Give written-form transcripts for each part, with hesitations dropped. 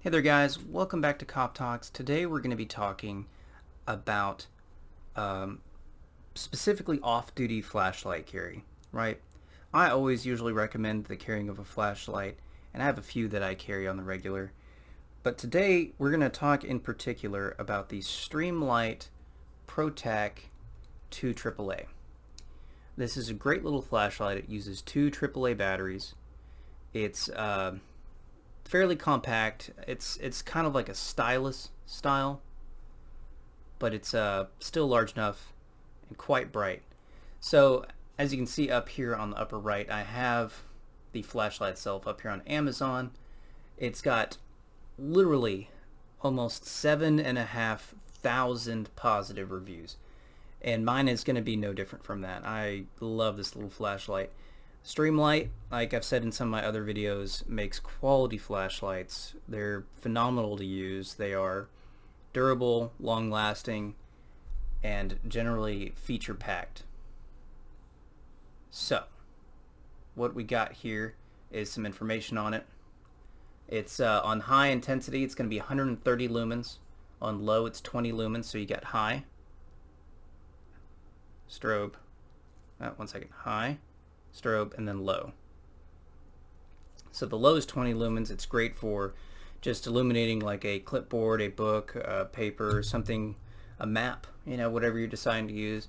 Hey there guys, welcome back to Cop Talks. Today we're going to be talking about specifically off-duty flashlight carry, right? I always usually recommend the carrying of a flashlight, and I have a few that I carry on the regular. But today we're going to talk in particular about the Streamlight ProTac 2 AAA. This is a great little flashlight. It uses 2 AAA batteries. It's fairly compact. It's kind of like a stylus style, but it's still large enough and quite bright. So as you can see up here on the upper right, I have the flashlight itself up here on Amazon. It's got literally almost 7,500 positive reviews, and mine is going to be no different from that. I love this little flashlight. Streamlight, like I've said in some of my other videos, makes quality flashlights. They're phenomenal to use. They are durable, long-lasting, and generally feature-packed. So, what we got here is some information on it. It's on high intensity, it's going to be 130 lumens. On low, it's 20 lumens, so you got high. Strobe. One second. High. Strobe, and then low. So the low is 20 lumens. It's great for just illuminating like a clipboard, a book, paper, something, a map, whatever you're deciding to use.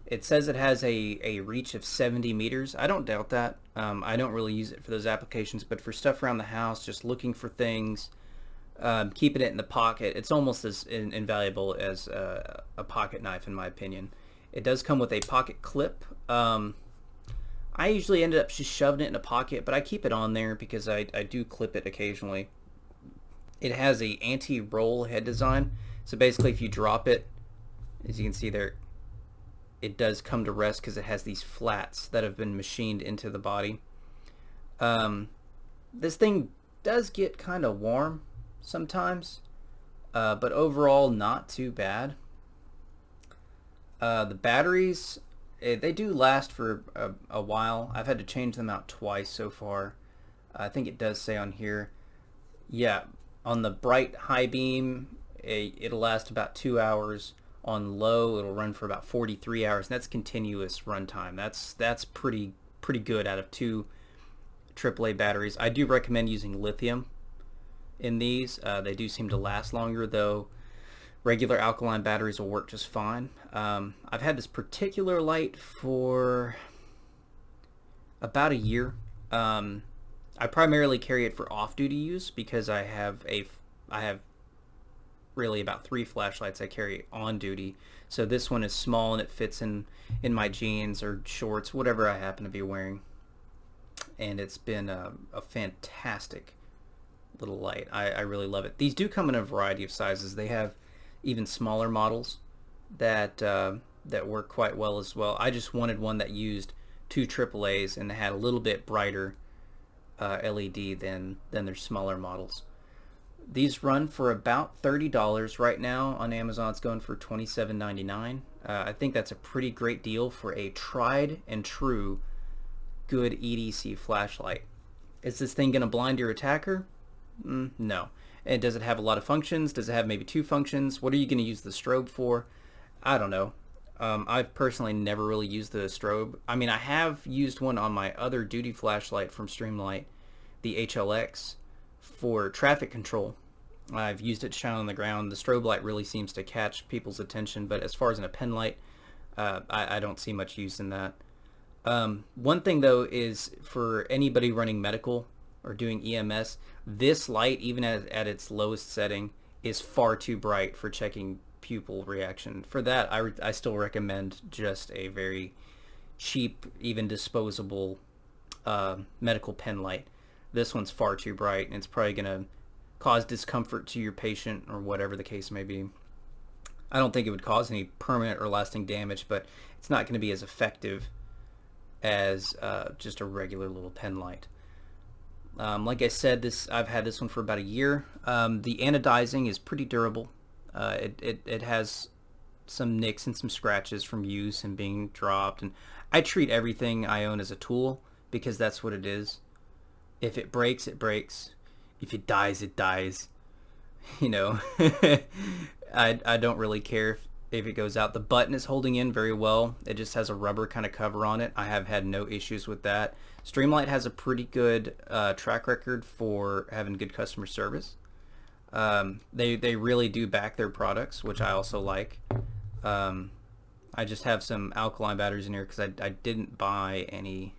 It says it has a reach of 70 meters. I don't doubt that. I don't really use it for those applications, but for stuff around the house, just looking for things, keeping it in the pocket, it's almost as invaluable as a pocket knife in my opinion. It does come with a pocket clip. I usually ended up just shoving it in a pocket, but I keep it on there because I do clip it occasionally. It has a anti-roll head design, so basically if you drop it, as you can see there, it does come to rest because it has these flats that have been machined into the body. This thing does get kind of warm sometimes, but overall not too bad. The batteries, they do last for a while. I've had to change them out twice so far. I think it does say on here, yeah, on the bright high beam, it'll last about 2 hours. On low, it'll run for about 43 hours, and that's continuous runtime. That's pretty good out of 2 AAA batteries. I do recommend using lithium in these. They do seem to last longer, though regular alkaline batteries will work just fine. I've had this particular light for about a year. I primarily carry it for off-duty use because I have really about 3 flashlights I carry on duty. So this one is small and it fits in my jeans or shorts, whatever I happen to be wearing. And it's been a fantastic little light. I really love it. These do come in a variety of sizes. They have even smaller models that work quite well as well. I just wanted one that used 2 AAAs and had a little bit brighter LED than their smaller models. These run for about $30 right now on Amazon. It's going for $27.99. I think that's a pretty great deal for a tried and true good EDC flashlight. Is this thing going to blind your attacker? No. And does it have a lot of functions? Does it have maybe 2 functions? What are you going to use the strobe for? I don't know. I've personally never really used the strobe. I mean, I have used one on my other duty flashlight from Streamlight, the HLX, for traffic control. I've used it to shine on the ground. The strobe light really seems to catch people's attention, but as far as in a pen light, I don't see much use in that. One thing though is for anybody running medical or doing EMS, this light, even at its lowest setting, is far too bright for checking pupil reaction. For that, I still recommend just a very cheap, even disposable medical pen light. This one's far too bright, and it's probably going to cause discomfort to your patient or whatever the case may be. I don't think it would cause any permanent or lasting damage, but it's not going to be as effective as just a regular little pen light. Like I said, I've had this one for about a year. The anodizing is pretty durable. It has some nicks and some scratches from use and being dropped, and I treat everything I own as a tool because that's what it is. If it breaks, it breaks. If it dies, it dies. you know, I don't really care if it goes out. The button is holding in very well. It just has a rubber kind of cover on it. I have had no issues with that. Streamlight has a pretty good track record for having good customer service. They really do back their products, which I also like. I just have some alkaline batteries in here because I didn't buy any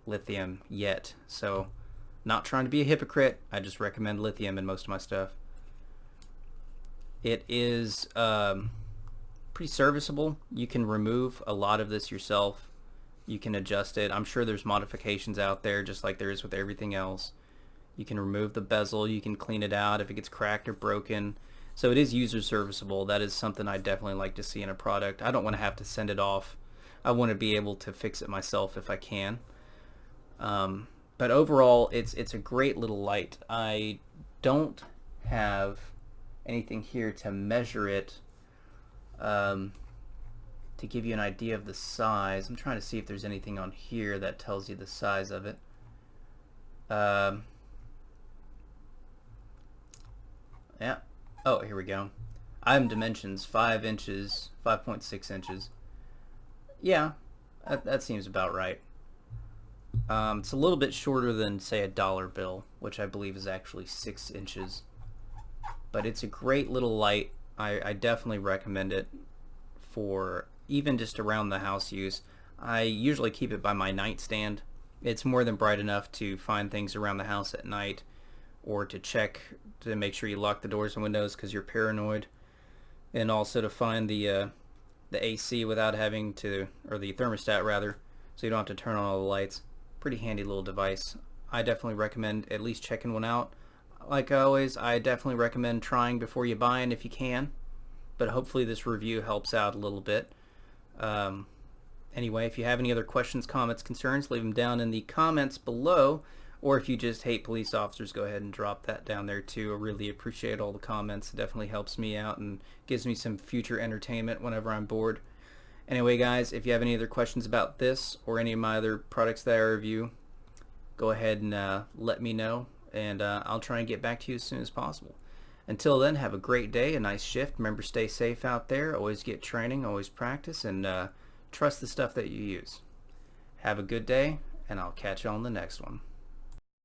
lithium yet. So not trying to be a hypocrite. I just recommend lithium in most of my stuff. It is pretty serviceable. You can remove a lot of this yourself. You can adjust it. I'm sure there's modifications out there just like there is with everything else. You can remove the bezel. You can clean it out if it gets cracked or broken. So it is user serviceable. That is something I definitely like to see in a product. I don't want to have to send it off. I want to be able to fix it myself if I can. But overall, it's a great little light. I don't have anything here to measure it to give you an idea of the size. I'm trying to see if there's anything on here that tells you the size of it. Yeah. Oh, here we go. Item dimensions, 5 inches, 5.6 inches. Yeah, that seems about right. It's a little bit shorter than, say, a dollar bill, which I believe is actually 6 inches. But it's a great little light. I definitely recommend it for even just around the house use. I usually keep it by my nightstand. It's more than bright enough to find things around the house at night, or to check to make sure you lock the doors and windows because you're paranoid, and also to find the AC without having to, or the thermostat rather, so you don't have to turn on all the lights. Pretty handy little device. I definitely recommend at least checking one out. Like always, I definitely recommend trying before you buy it if you can, but hopefully this review helps out a little bit. Anyway, if you have any other questions, comments, concerns, leave them down in the comments below. Or if you just hate police officers, go ahead and drop that down there too. I really appreciate all the comments. It definitely helps me out and gives me some future entertainment whenever I'm bored. Anyway, guys, if you have any other questions about this or any of my other products that I review, go ahead and let me know, and I'll try and get back to you as soon as possible. Until then, have a great day, a nice shift. Remember, stay safe out there. Always get training, always practice, and trust the stuff that you use. Have a good day, and I'll catch you on the next one.